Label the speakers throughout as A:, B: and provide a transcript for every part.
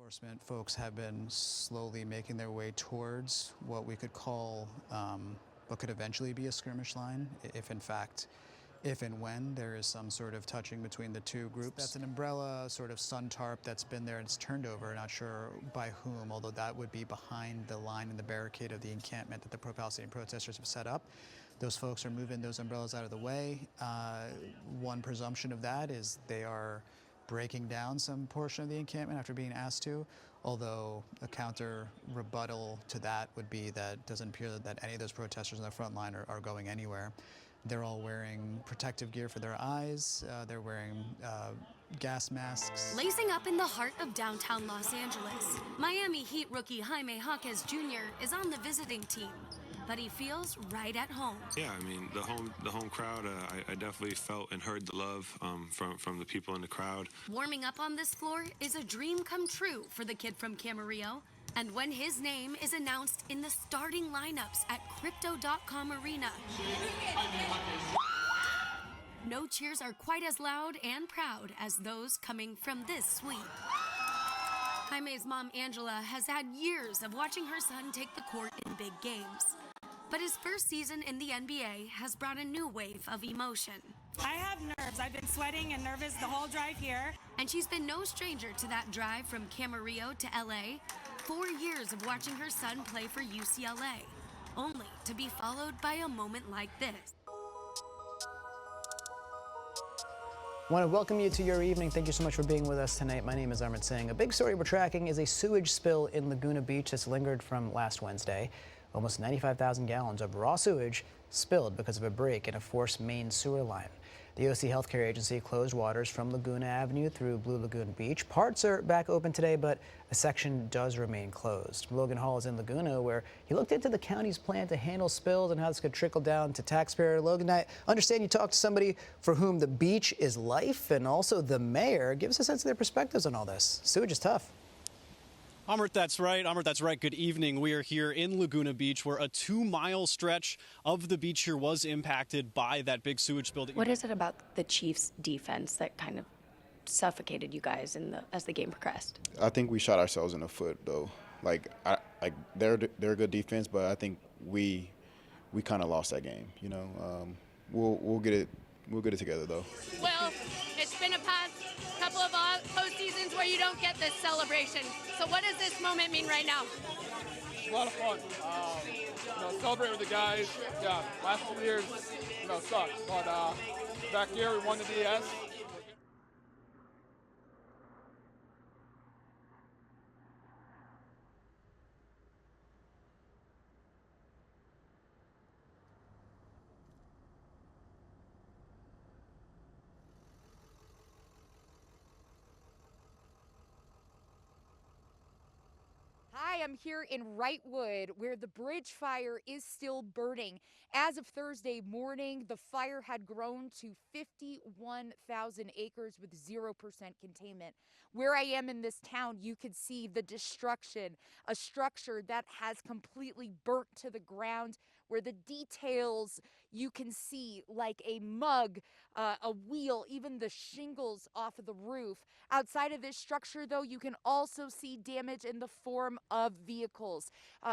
A: Enforcement folks have been slowly making their way towards what we could call what could eventually be a skirmish line, if and when there is some sort of touching between the two groups. That's an umbrella, sort of sun tarp that's been there and it's turned over, not sure by whom, although that would be behind the line and the barricade of the encampment that the pro-Palestinian protesters have set up. Those folks are moving those umbrellas out of the way. One presumption of that is they are breaking down some portion of the encampment after being asked to, although a counter rebuttal to that would be that it doesn't appear that any of those protesters on the front line are going anywhere. They're all wearing protective gear for their eyes. They're wearing gas masks.
B: Lacing up in the heart of downtown Los Angeles, Miami Heat rookie Jaime Jaquez Jr. is on the visiting team, but he feels right at home. Yeah, I mean, the home crowd, I definitely felt and heard the love from the people in the crowd. Warming up on this floor is a dream come true for the kid from Camarillo. And when his name is announced in the starting lineups at Crypto.com Arena, no cheers are quite as loud and proud as those coming from this suite. Jaime's mom, Angela, has had years of watching her son take the court in big games. But his first season in the NBA has brought a new wave of emotion.
C: I have nerves. I've been sweating and nervous the whole drive here.
B: And she's been no stranger to that drive from Camarillo to LA. 4 years of watching her son play for UCLA, only to be followed by a moment like this.
D: I want to welcome you to your evening. Thank you so much for being with us tonight. My name is Armand Singh. A big story we're tracking is a sewage spill in Laguna Beach that's lingered from last Wednesday. Almost 95,000 gallons of raw sewage spilled because of a break in a forced main sewer line. The OC Healthcare Agency closed waters from Laguna Avenue through Blue Lagoon Beach. Parts are back open today, but a section does remain closed. Logan Hall is in Laguna, where he looked into the county's plan to handle spills and how this could trickle down to taxpayer. Logan, I understand you talked to somebody for whom the beach is life, and also the mayor. Give us a sense of their perspectives on all this. Sewage is tough.
E: Amrit, that's right. Good evening. We are here in Laguna Beach, where a 2-mile stretch of the beach here was impacted by that big sewage spill.
F: What is it about the Chiefs' defense that kind of suffocated you guys as the game progressed?
G: I think we shot ourselves in the foot, though. They're a good defense, but I think we kind of lost that game. You know, we'll get it together, though.
H: Well, it's been a past couple of postseasons where you don't get this celebration. So what does this moment mean right now?
I: A lot of fun. Celebrate with the guys. Yeah, last 2 years, sucked. But back here, we won the DS.
J: Hi, I'm here in Wrightwood, where the bridge fire is still burning. As of Thursday morning, the fire had grown to 51,000 acres with 0% containment. Where I am in this town, you could see the destruction, a structure that has completely burnt to the ground, where the details you can see, like a mug, a wheel, even the shingles off of the roof. Outside of this structure, though, you can also see damage in the form of vehicles.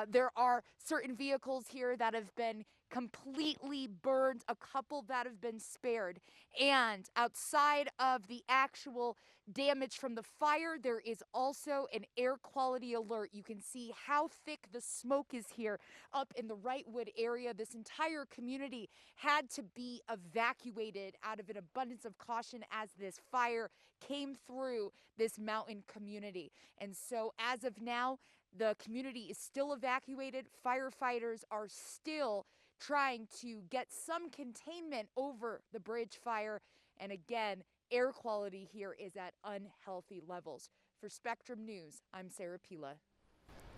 J: There are certain vehicles here that have been completely burned, a couple that have been spared. And outside of the actual damage from the fire, there is also an air quality alert. You can see how thick the smoke is here up in the Wrightwood area. This entire community had to be evacuated out of an abundance of caution as this fire came through this mountain community. And so as of now, the community is still evacuated. Firefighters are still trying to get some containment over the bridge fire. And again, air quality here is at unhealthy levels. For Spectrum News, I'm Sarah Pila.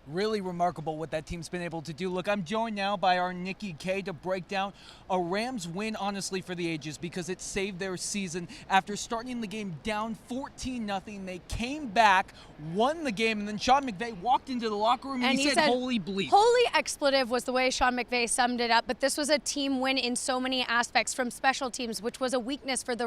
K: Really remarkable what that team's been able to do. Look, I'm joined now by our Nikki K to break down a Rams win, honestly, for the ages, because it saved their season. After starting the game down 14-0, they came back, won the game, and then Sean McVay walked into the locker room and he said, holy bleep.
L: Holy expletive was the way Sean McVay summed it up, but this was a team win in so many aspects, from special teams, which was a weakness for the